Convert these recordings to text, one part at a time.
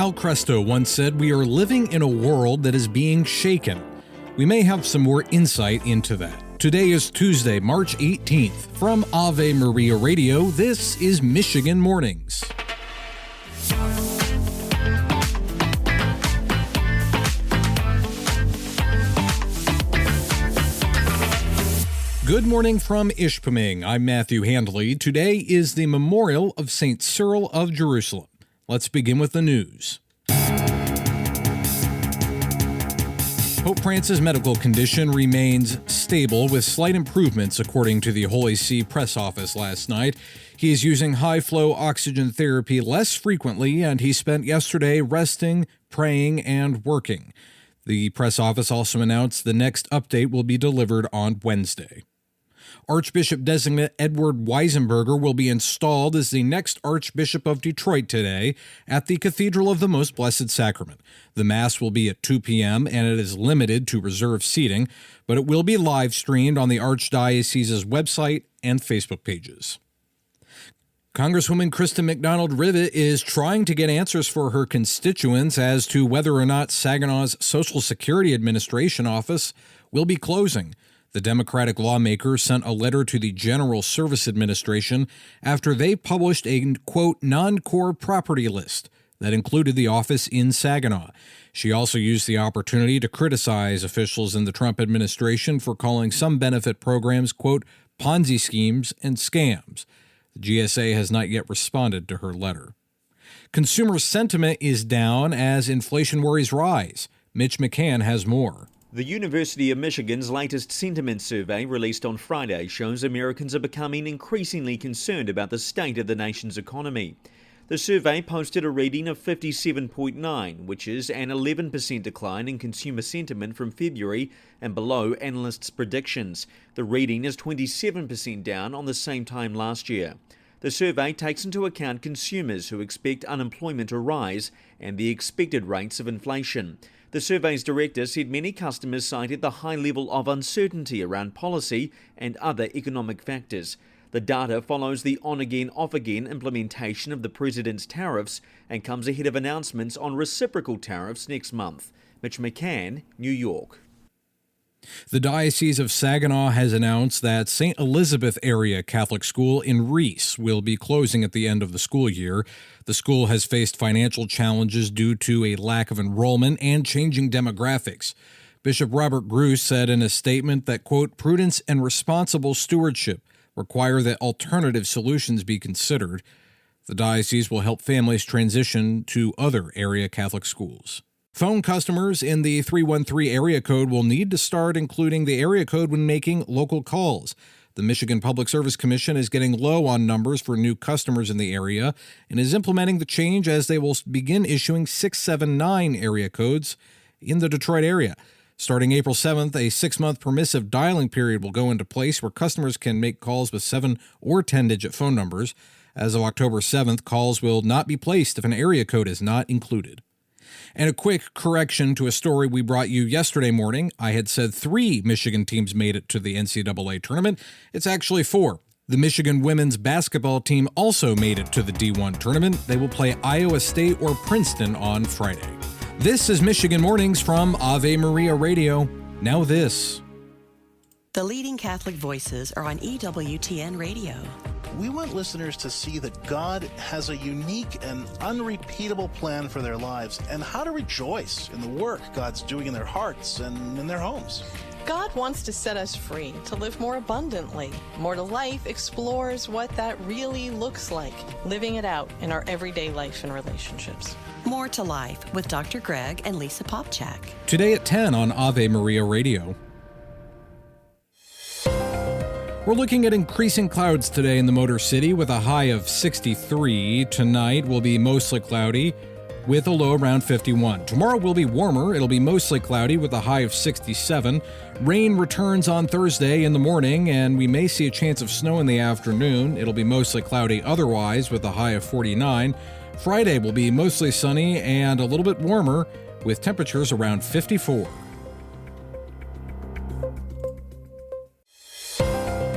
Al Cresto once said, "We are living in a world that is being shaken." We may have some more insight into that. Today is Tuesday, March 18th. From Ave Maria Radio, this is Michigan Mornings. Good morning from Ishpeming. I'm Matthew Handley. Today is the memorial of St. Cyril of Jerusalem. Let's begin with the news. Pope Francis' medical condition remains stable with slight improvements, according to the Holy See press office last night. He is using high-flow oxygen therapy less frequently, and he spent yesterday resting, praying, and working. The press office also announced the next update will be delivered on Wednesday. Archbishop-designate Edward Wesenburger will be installed as the next Archbishop of Detroit today at the Cathedral of the Most Blessed Sacrament. The Mass will be at 2 p.m., and it is limited to reserved seating, but it will be live-streamed on the Archdiocese's website and Facebook pages. Congresswoman Kristen McDonald Rivet is trying to get answers for her constituents as to whether or not Saginaw's Social Security Administration office will be closing. The Democratic lawmaker sent a letter to the General Service Administration after they published a, quote, non-core property list that included the office in Saginaw. She also used the opportunity to criticize officials in the Trump administration for calling some benefit programs, quote, Ponzi schemes and scams. The GSA has not yet responded to her letter. Consumer sentiment is down as inflation worries rise. Mitch McCann has more. The University of Michigan's latest sentiment survey, released on Friday, shows Americans are becoming increasingly concerned about the state of the nation's economy. The survey posted a reading of 57.9, which is an 11% decline in consumer sentiment from February and below analysts' predictions. The reading is 27% down on the same time last year. The survey takes into account consumers who expect unemployment to rise and the expected rates of inflation. The survey's director said many customers cited the high level of uncertainty around policy and other economic factors. The data follows the on-again, off-again implementation of the president's tariffs and comes ahead of announcements on reciprocal tariffs next month. Mitch McCann, New York. The Diocese of Saginaw has announced that St. Elizabeth Area Catholic School in Reese will be closing at the end of the school year. The school has faced financial challenges due to a lack of enrollment and changing demographics. Bishop Robert Gruss said in a statement that, quote, prudence and responsible stewardship require that alternative solutions be considered. The diocese will help families transition to other area Catholic schools. Phone customers in the 313 area code will need to start including the area code when making local calls. The Michigan Public Service Commission is getting low on numbers for new customers in the area and is implementing the change as they will begin issuing 679 area codes in the Detroit area. Starting April 7th, a 6-month permissive dialing period will go into place where customers can make calls with 7 or 10-digit phone numbers. As of October 7th, calls will not be placed if an area code is not included. And a quick correction to a story we brought you yesterday morning. I had said 3 Michigan teams made it to the NCAA tournament. It's actually 4. The Michigan women's basketball team also made it to the D1 tournament. They will play Iowa State or Princeton on Friday. This is Michigan Mornings from Ave Maria Radio. Now this. The leading Catholic voices are on EWTN Radio. We want listeners to see that God has a unique and unrepeatable plan for their lives and how to rejoice in the work God's doing in their hearts and in their homes. God wants to set us free to live more abundantly. More to Life explores what that really looks like, living it out in our everyday life and relationships. More to Life with Dr. Greg and Lisa Popchak. Today at 10 on Ave Maria Radio. We're looking at increasing clouds today in the Motor City with a high of 63. Tonight will be mostly cloudy with a low around 51. Tomorrow will be warmer. It'll be mostly cloudy with a high of 67. Rain returns on Thursday in the morning, and we may see a chance of snow in the afternoon. It'll be mostly cloudy otherwise with a high of 49. Friday will be mostly sunny and a little bit warmer with temperatures around 54.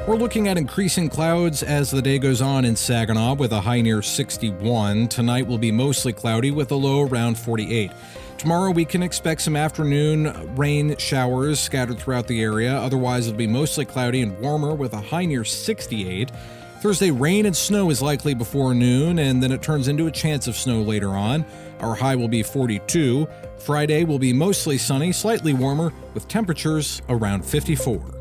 We're looking at increasing clouds as the day goes on in Saginaw with a high near 61. Tonight will be mostly cloudy with a low around 48. Tomorrow we can expect some afternoon rain showers scattered throughout the area. Otherwise it'll be mostly cloudy and warmer with a high near 68. Thursday, rain and snow is likely before noon, and then it turns into a chance of snow later on. Our high will be 42. Friday will be mostly sunny, slightly warmer, with temperatures around 54.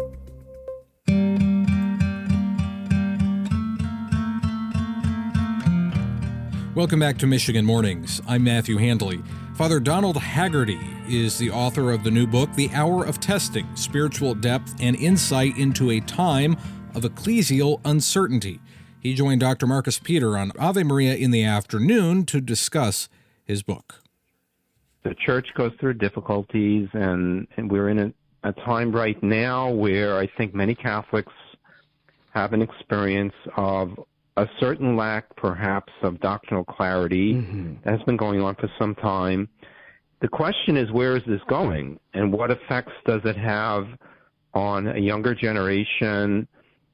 Welcome back to Michigan Mornings. I'm Matthew Handley. Father Donald Haggerty is the author of the new book, The Hour of Testing, Spiritual Depth and Insight into a Time of Ecclesial Uncertainty. He joined Dr. Marcus Peter on Ave Maria in the afternoon to discuss his book. The church goes through difficulties, and we're in a time right now where I think many Catholics have an experience of a certain lack, perhaps, of doctrinal clarity that has been going on for some time. The question is, where is this going, and what effects does it have on a younger generation?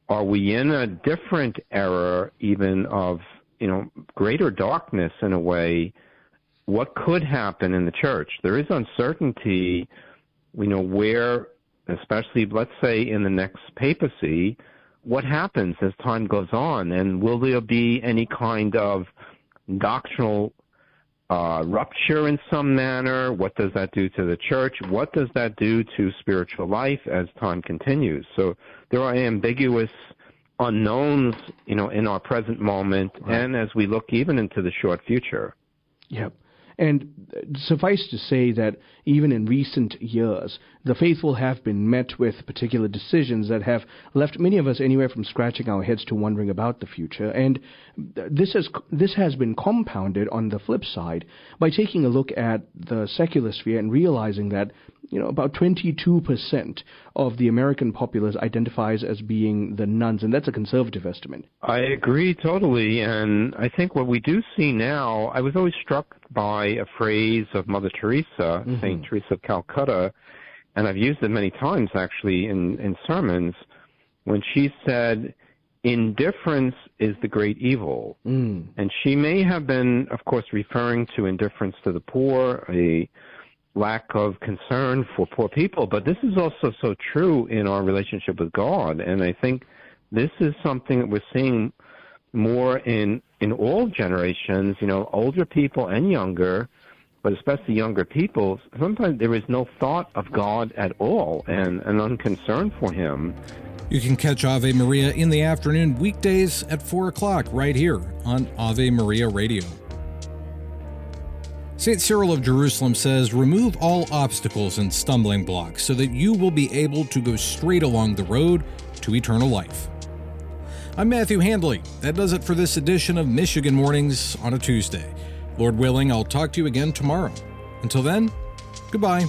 Are we in a different era, even of, greater darkness in a way? What could happen in the church? There is uncertainty, where, especially, let's say, in the next papacy, what happens as time goes on? And will there be any kind of doctrinal rupture in some manner? What does that do to the church? What does that do to spiritual life as time continues? So there are ambiguous unknowns, in our present moment, right, and as we look even into the short future. Yep. And suffice to say that even in recent years, the faithful have been met with particular decisions that have left many of us anywhere from scratching our heads to wondering about the future. And this has been compounded on the flip side by taking a look at the secular sphere and realizing that about 22% of the American populace identifies as being the nuns, and that's a conservative estimate. I agree totally, and I think what we do see now, I was always struck by a phrase of Mother Teresa, St. Teresa of Calcutta, and I've used it many times actually in sermons, when she said, indifference is the great evil. And she may have been, of course, referring to indifference to the poor, a lack of concern for poor people, but this is also so true in our relationship with God, and I think this is something that we're seeing more in all generations, older people and younger, but especially younger people. Sometimes there is no thought of God at all and an unconcern for Him. You can catch Ave Maria in the afternoon weekdays at 4 o'clock right here on Ave Maria Radio. St. Cyril of Jerusalem says, remove all obstacles and stumbling blocks so that you will be able to go straight along the road to eternal life. I'm Matthew Handley. That does it for this edition of Michigan Mornings on a Tuesday. Lord willing, I'll talk to you again tomorrow. Until then, goodbye.